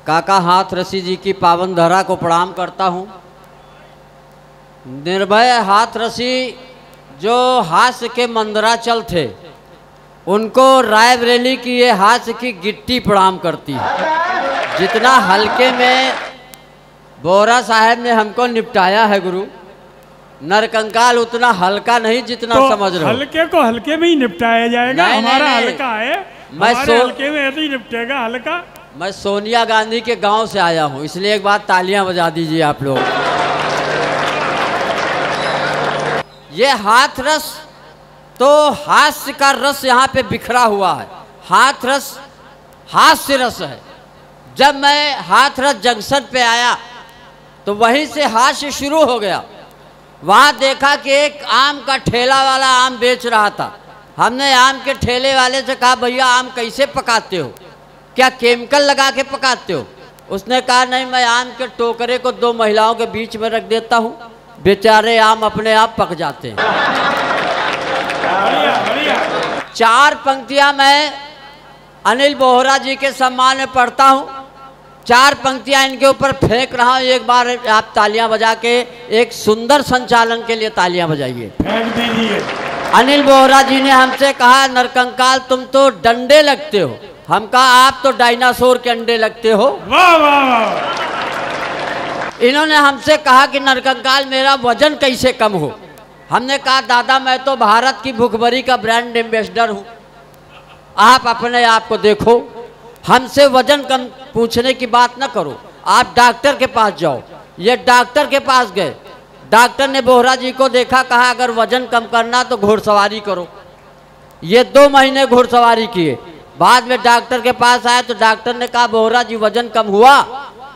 काका हाथरसी जी की पावन धरा को प्रणाम करता हूँ। निर्भय हाथरसी जो हास्य के मंदराचल थे, उनको रायबरेली की ये हास्य की गिट्टी प्रणाम करती है। जितना हल्के में बोहरा साहब ने हमको निपटाया है गुरु, नरकंकाल उतना हल्का नहीं जितना तो समझ रहे हो। हल्के को हल्के में ही निपटाया जाएगा। हमारा हल्का है, हमारे हल्के में ऐसे ही निपटेगा हल्का। मैं सोनिया गांधी के गांव से आया हूं, इसलिए एक बार तालियां बजा दीजिए आप लोग। ये हाथरस तो हास्य का रस यहाँ पे बिखरा हुआ है। हाथरस हास्य रस है। जब मैं हाथरस जंक्शन पे आया तो वहीं से हास्य शुरू हो गया। वहाँ देखा कि एक आम का ठेला वाला आम बेच रहा था। हमने आम के ठेले वाले से कहा, भैया आम कैसे पकाते हो, क्या केमिकल लगा के पकाते हो? उसने कहा, नहीं, मैं आम के टोकरे को 2 महिलाओं के बीच में रख देता हूँ, बेचारे आम अपने आप पक जाते हैं। 4 पंक्तियाँ मैं अनिल बोहरा जी के सम्मान में पढ़ता हूँ। 4 पंक्तियाँ इनके ऊपर फेंक रहा हूँ। एक बार आप तालियां बजा के एक सुंदर संचालन के लिए तालियां बजाइए। फेंक दीजिए। अनिल बोहरा जी ने हमसे कहा, नरकंकाल तुम तो डंडे लगते हो। हम कहा, आप तो डायनासोर के अंडे लगते हो। वाह वाह वाह। इन्होंने हमसे कहा कि नरकंकाल मेरा वजन कैसे कम हो। हमने कहा, दादा मैं तो भारत की भुखमरी का ब्रांड एम्बेसडर हूँ, आप अपने आप को देखो। हमसे वजन कम पूछने की बात न करो, आप डॉक्टर के पास जाओ। ये डॉक्टर के पास गए। डॉक्टर ने बोहरा जी को देखा, कहा अगर वजन कम करना तो घुड़सवारी करो। ये 2 महीने घुड़सवारी किए। बाद में डॉक्टर के पास आए तो डॉक्टर ने कहा, बोहरा जी वजन कम हुआ?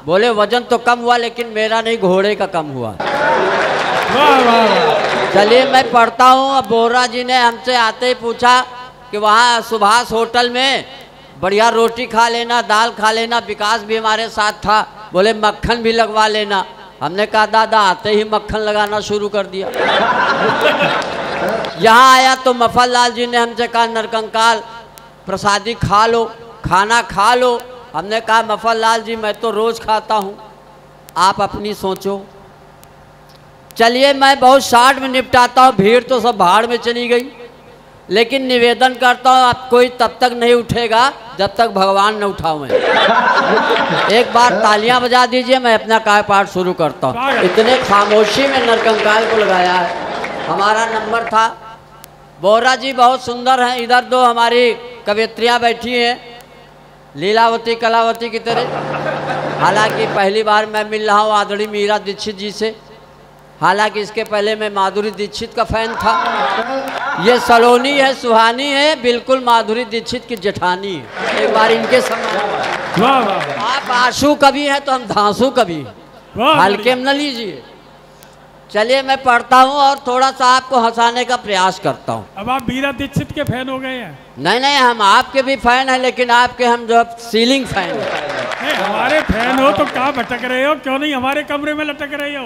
बोले वजन तो कम हुआ, लेकिन मेरा नहीं, घोड़े का कम हुआ। चलिए मैं पढ़ता हूँ। अब बोहरा जी ने हमसे आते ही पूछा कि वहाँ सुभाष होटल में बढ़िया रोटी खा लेना, दाल खा लेना। विकास भी हमारे साथ था, बोले मक्खन भी लगवा लेना। हमने कहा, दादा आते ही मक्खन लगाना शुरू कर दिया। यहाँ आया तो मफल लाल जी ने हमसे कहा, नरकंकाल प्रसादी खा लो, खाना खा लो। हमने कहा, मफल लाल जी मैं तो रोज़ खाता हूँ, आप अपनी सोचो। चलिए मैं बहुत शॉर्ट में निपटाता हूँ, भीड़ तो सब भाड़ में चली गई। लेकिन निवेदन करता हूँ, आप कोई तब तक नहीं उठेगा जब तक भगवान न उठावें। एक बार तालियां बजा दीजिए, मैं अपना कार्यपाठ शुरू करता हूँ। इतने खामोशी में नरकंकाल को लगाया है। हमारा नंबर था। बोहरा जी बहुत सुंदर हैं। इधर 2 हमारी कवियत्रियाँ बैठी हैं, लीलावती कलावती की तरह। हालांकि पहली बार मैं मिल रहा हूँ आदरणीय मीरा दीक्षित जी से। हालांकि इसके पहले मैं माधुरी दीक्षित का फैन था। ये सलोनी है, सुहानी है, बिल्कुल माधुरी दीक्षित की जेठानी है। एक बार इनके समय आप आंसू कवि हैं तो हम धांसू कवि हैं, हल्के में न लीजिए। चलिए मैं पढ़ता हूँ और थोड़ा सा आपको हंसाने का प्रयास करता हूँ। अब आप मीरा दीक्षित के फैन हो गए हैं? नहीं नहीं, हम आपके भी फैन हैं, लेकिन आपके हम जो सीलिंग फैन हैं। हमारे फैन हो तो कहाँ भटक रहे हो? क्यों नहीं हमारे कमरे में लटक रहे हो?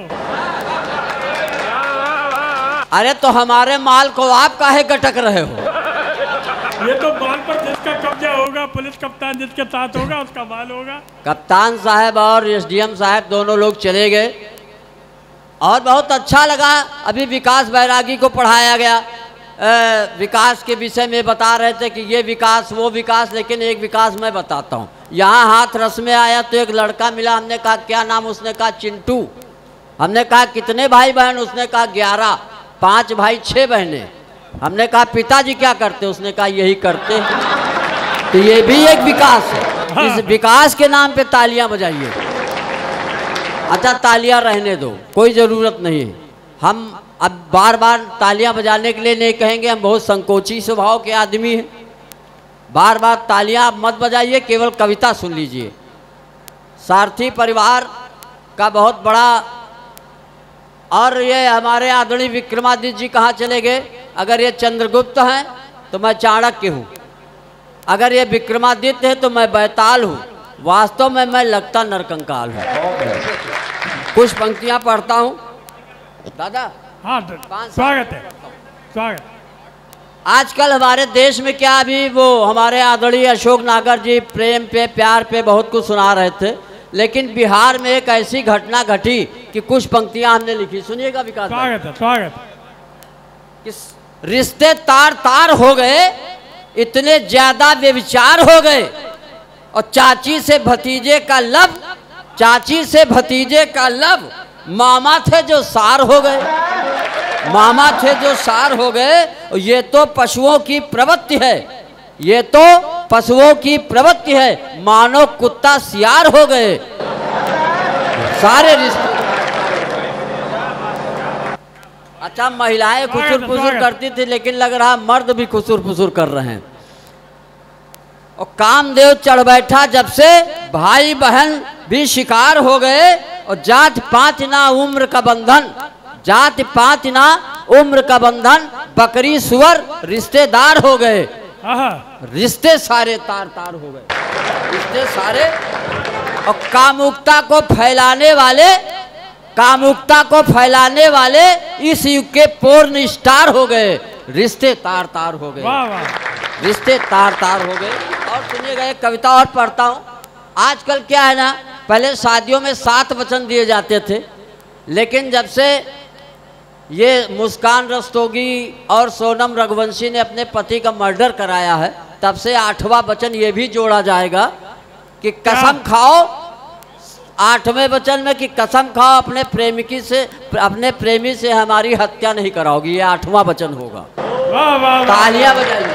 अरे तो हमारे माल को आप काहे गटक रहे हो? ये तो माल पर जिसका कब्जा होगा, पुलिस कप्तान जिसके साथ होगा उसका माल होगा। कप्तान साहब और एसडीएम साहब दोनों लोग चले गए और बहुत अच्छा लगा। अभी विकास बैरागी को पढ़ाया गया। विकास के विषय में बता रहे थे कि ये विकास वो विकास, लेकिन एक विकास मैं बताता हूँ। यहाँ हाथरस में आया तो एक लड़का मिला। हमने कहा क्या नाम? उसने कहा चिंटू। हमने कहा कितने भाई बहन? उसने कहा 11। 5 भाई 6 बहनें। हमने कहा पिताजी क्या करते? उसने कहा यही करते। तो ये भी एक विकास है। इस विकास के नाम पे तालियां बजाइए। अच्छा तालियां रहने दो, कोई ज़रूरत नहीं है। हम अब बार बार तालियां बजाने के लिए नहीं कहेंगे, हम बहुत संकोची स्वभाव के आदमी हैं। बार बार तालियां आप मत बजाइए, केवल कविता सुन लीजिए। सारथी परिवार का बहुत बड़ा, और ये हमारे आदरणीय विक्रमादित्य जी कहाँ चले गए? अगर ये चंद्रगुप्त हैं तो मैं चाणक्य हूँ, अगर ये विक्रमादित्य है तो मैं बैताल हूँ। वास्तव में मैं लगता नरकंकाल हूँ। कुछ पंक्तियाँ पढ़ता हूँ दादा। हाँ स्वागत है, स्वागत। आजकल हमारे देश में क्या, अभी वो हमारे आदरणीय अशोक नागर जी प्रेम पे प्यार पे बहुत कुछ सुना रहे थे। लेकिन बिहार में एक ऐसी घटना घटी कि कुछ पंक्तियां हमने लिखी, सुनिएगा विकास। स्वागत है, स्वागत। कि रिश्ते तार तार हो गए, इतने ज्यादा व्यभिचार हो गए, और चाची से भतीजे का लब, चाची से भतीजे का लब, मामा थे जो सार हो गए, मामा थे जो सार हो गए। ये तो पशुओं की प्रवृत्ति है, ये तो पशुओं की प्रवृत्ति है, मानो कुत्ता सियार हो गए सारे रिश्ते। अच्छा, महिलाएं खुसुर फुसुर करती थी, लेकिन लग रहा मर्द भी खुसुर फुसुर कर रहे हैं। और कामदेव चढ़ बैठा जब से, भाई बहन भी शिकार हो गए, और जात पात ना उम्र का बंधन, जात पात ना उम्र का बंधन, बकरी सुअर रिश्तेदार हो गए, रिश्ते सारे तार तार हो गए, रिश्ते सारे। और कामुकता को फैलाने वाले, कामुकता को फैलाने वाले इस युग के पोर्न स्टार हो गए, रिश्ते तार तार हो गए, रिश्ते तार तार हो गए। और सुनिएगा, एक कविता और पढ़ता हूँ। आजकल क्या है ना, पहले शादियों में 7 वचन दिए जाते थे, लेकिन जब से ये मुस्कान रस्तोगी और सोनम रघुवंशी ने अपने पति का मर्डर कराया है, तब से 8वां वचन ये भी जोड़ा जाएगा कि कसम खाओ, 8वें वचन में कि कसम खाओ अपने प्रेमिकी से, अपने प्रेमी से हमारी हत्या नहीं कराओगी, ये 8वां वचन होगा। तालियां बजाइए।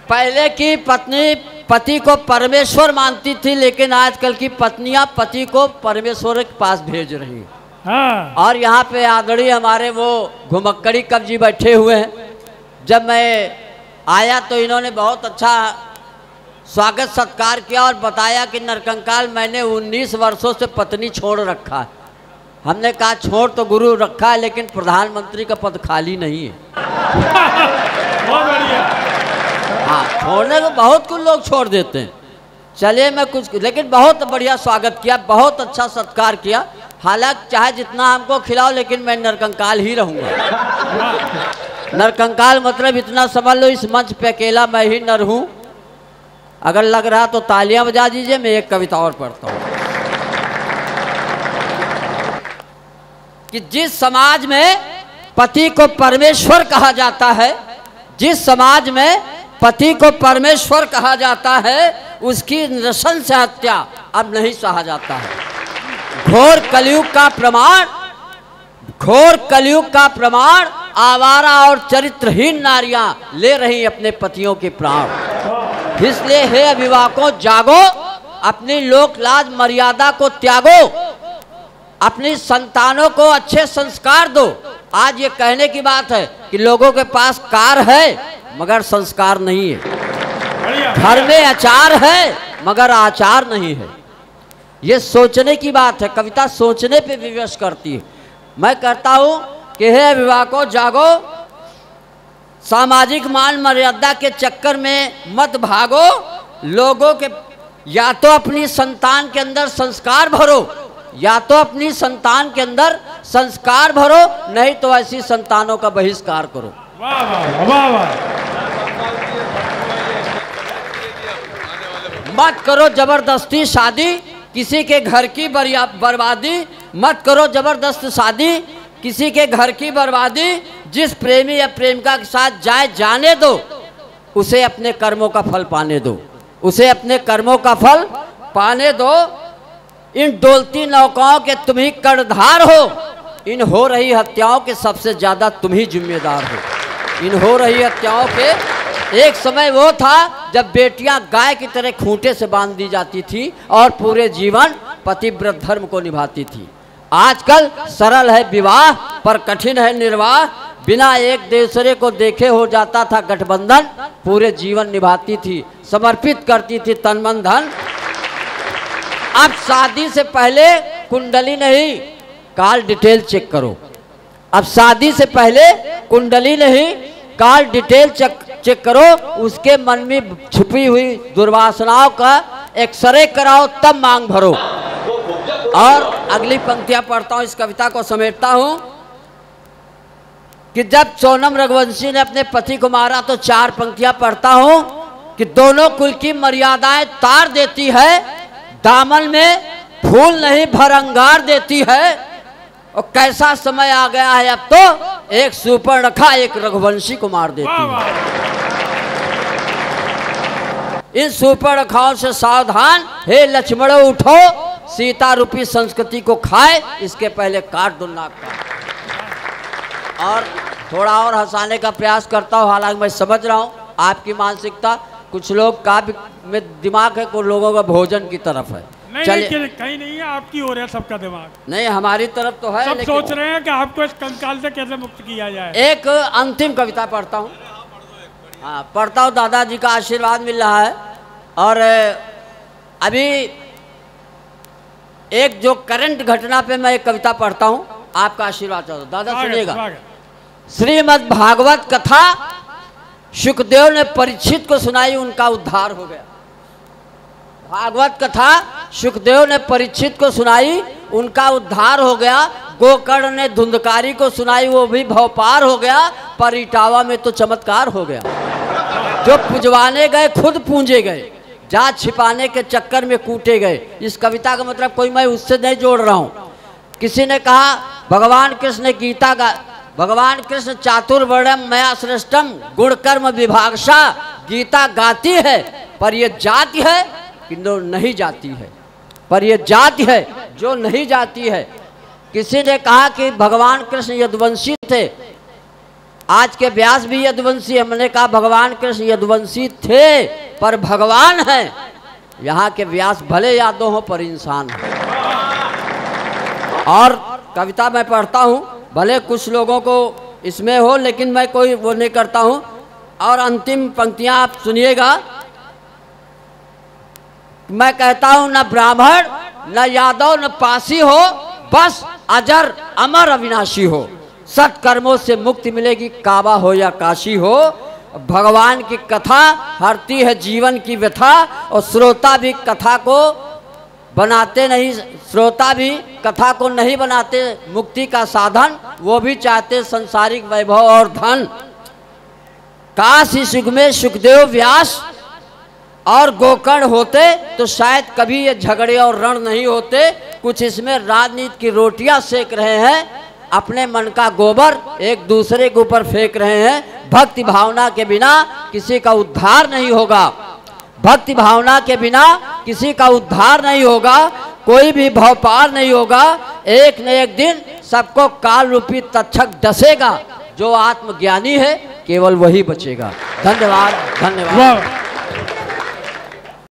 पहले की पत्नी पति को परमेश्वर मानती थी, लेकिन आजकल की पत्नियां पति को परमेश्वर के पास भेज रही हैं। और यहाँ पे आदरणीय हमारे वो घुमक्कड़ी कब्जी बैठे हुए हैं। जब मैं आया तो इन्होंने बहुत अच्छा स्वागत सत्कार किया और बताया कि नरकंकाल मैंने 19 वर्षों से पत्नी छोड़ रखा है। हमने कहा छोड़ तो गुरु रखा है, लेकिन प्रधानमंत्री का पद खाली नहीं है। हाँ, छोड़ने को बहुत कुछ लोग छोड़ देते हैं। चलिए मैं कुछ, लेकिन बहुत बढ़िया स्वागत किया, बहुत अच्छा सत्कार किया। हालांकि चाहे जितना हमको खिलाओ, लेकिन मैं नरकंकाल ही रहूँगा। नरकंकाल मतलब इतना समझ लो, इस मंच पे अकेला मैं ही नर हूँ। अगर लग रहा तो तालियां बजा दीजिए। मैं एक कविता और पढ़ता हूँ कि जिस समाज में पति को परमेश्वर कहा जाता है, जिस समाज में पति को परमेश्वर कहा जाता है, उसकी नृशंस हत्या अब नहीं सहा जाता है। घोर कलयुग का प्रमाण, घोर कलयुग का प्रमाण, आवारा और चरित्रहीन नारियां ले रही अपने पतियों के प्राण। इसलिए हे अभिभावकों जागो, अपनी लोक लाज मर्यादा को त्यागो, अपनी संतानों को अच्छे संस्कार दो। आज ये कहने की बात है कि लोगों के पास कार है मगर संस्कार नहीं है, घर में अचार है मगर आचार नहीं है। ये सोचने की बात है। कविता सोचने पे विवश करती है। मैं कहता हूं कि हे अभिभावकों जागो, सामाजिक मान मर्यादा के चक्कर में मत भागो। लोगों के या तो अपनी संतान के अंदर संस्कार भरो, या तो अपनी संतान के अंदर संस्कार भरो, नहीं तो ऐसी संतानों का बहिष्कार करो। वाह वाह वाह वाह। मत करो जबरदस्ती शादी, किसी के घर की बर्बादी। मत करो जबरदस्त शादी, किसी के घर की बर्बादी। जिस प्रेमी या प्रेमिका के साथ जाए जाने दो, उसे अपने कर्मों का फल पाने दो, उसे अपने कर्मों का फल पाने दो। इन डोलती नौकाओं के तुम ही कर्णधार हो, इन हो रही हत्याओं के सबसे ज्यादा तुम ही जिम्मेदार हो। इन हो रही हत्याओं के एक समय वो था जब बेटियां गाय की तरह खूंटे से बांध दी जाती थी और पूरे जीवन पतिव्रत धर्म को निभाती थी। आजकल सरल है विवाह पर कठिन है निर्वाह। बिना एक दूसरे को देखे हो जाता था गठबंधन, पूरे जीवन निभाती थी, समर्पित करती थी तन मन धन। अब शादी से पहले कुंडली नहीं, कॉल डिटेल चेक करो। अब शादी से पहले कुंडली नहीं, कॉल डिटेल चेक करो। उसके मन में छुपी हुई दुर्वासनाओं का एक्सरे कराओ, तब मांग भरो। और अगली पंक्तियां पढ़ता हूं, इस कविता को समेटता हूं कि जब सोनम रघुवंशी ने अपने पति को मारा तो 4 पंक्तियां पढ़ता हूं कि दोनों कुल की मर्यादाएं तार देती है, दामन में फूल नहीं भरंगार देती है। और कैसा समय आ गया है अब तो एक सुपर्णखा एक रघुवंशी को मार देती है। इन सुपर्णखाओं से सावधान, हे लक्ष्मण उठो, सीता रूपी संस्कृति को खाए, इसके पहले काट दो नाक का। और थोड़ा और हंसाने का प्रयास करता हूँ, हालांकि मैं समझ रहा हूँ आपकी मानसिकता, कुछ लोग का में दिमाग है, कुछ लोगों का भोजन की तरफ है। नहीं, कहीं नहीं है, आपकी ओर है सबका दिमाग। नहीं, हमारी तरफ तो है। सब सोच रहे हैं कि आपको इस कंकाल से कैसे मुक्त किया जाए। एक अंतिम कविता पढ़ता हूँ। हाँ, पढ़ता हूँ, दादाजी का आशीर्वाद मिल रहा है। और अभी एक जो करंट घटना पे मैं एक कविता पढ़ता हूँ, आपका आशीर्वाद चाहता हूँ। दादा सुनिएगा। श्रीमद् भागवत कथा शुकदेव ने परीक्षित को सुनाई, उनका उद्धार हो गया। भागवत कथा शुकदेव ने परीक्षित को सुनाई, उनका उद्धार हो गया। गोकर्ण ने धुंधकारी को सुनाई, वो भी भवपार हो गया। पर इटावा में तो चमत्कार हो गया। जो पुजवाने गए खुद पूंजे गए, जा छिपाने के चक्कर में कूटे गए। इस कविता का मतलब कोई मैं उससे नहीं जोड़ रहा हूँ। किसी ने कहा भगवान कृष्ण गीता का, भगवान कृष्ण चातुर्वर्णम मया श्रेष्ठम गुण कर्म विभागशा, गीता गाती है पर ये जाति है कि नहीं जाती है, पर ये जाति है जो नहीं जाती है। किसी ने कहा कि भगवान कृष्ण यदुवंशी थे, आज के व्यास भी यदुवंशी है। मैंने कहा भगवान कृष्ण यदुवंशी थे पर भगवान है। यहाँ के व्यास भले यादव हो पर इंसान है। और कविता मैं पढ़ता हूँ, भले कुछ लोगों को इसमें हो, लेकिन मैं कोई वो नहीं करता हूँ। और अंतिम पंक्तियाँ आप सुनिएगा। मैं कहता हूँ न ब्राह्मण न यादव न पासी हो, बस अजर अमर अविनाशी हो। सत्कर्मों से मुक्ति मिलेगी, काबा हो या काशी हो। भगवान की कथा हरती है जीवन की व्यथा। और श्रोता भी कथा को बनाते नहीं, श्रोता भी कथा को नहीं बनाते मुक्ति का साधन, वो भी चाहते संसारिक वैभव और धन। काश इस युग में सुखदेव व्यास और गोकर्ण होते तो शायद कभी ये झगड़े और रण नहीं होते। कुछ इसमें राजनीति की रोटियां सेक रहे हैं, अपने मन का गोबर एक दूसरे के ऊपर फेंक रहे हैं। भक्ति भावना के बिना किसी का उद्धार नहीं होगा, भक्ति भावना के बिना किसी का उद्धार नहीं होगा, कोई भी भव पार नहीं होगा। एक न एक दिन सबको काल रूपी तक्षक डसेगा। जो आत्मज्ञानी है केवल वही बचेगा। धन्यवाद, धन्यवाद।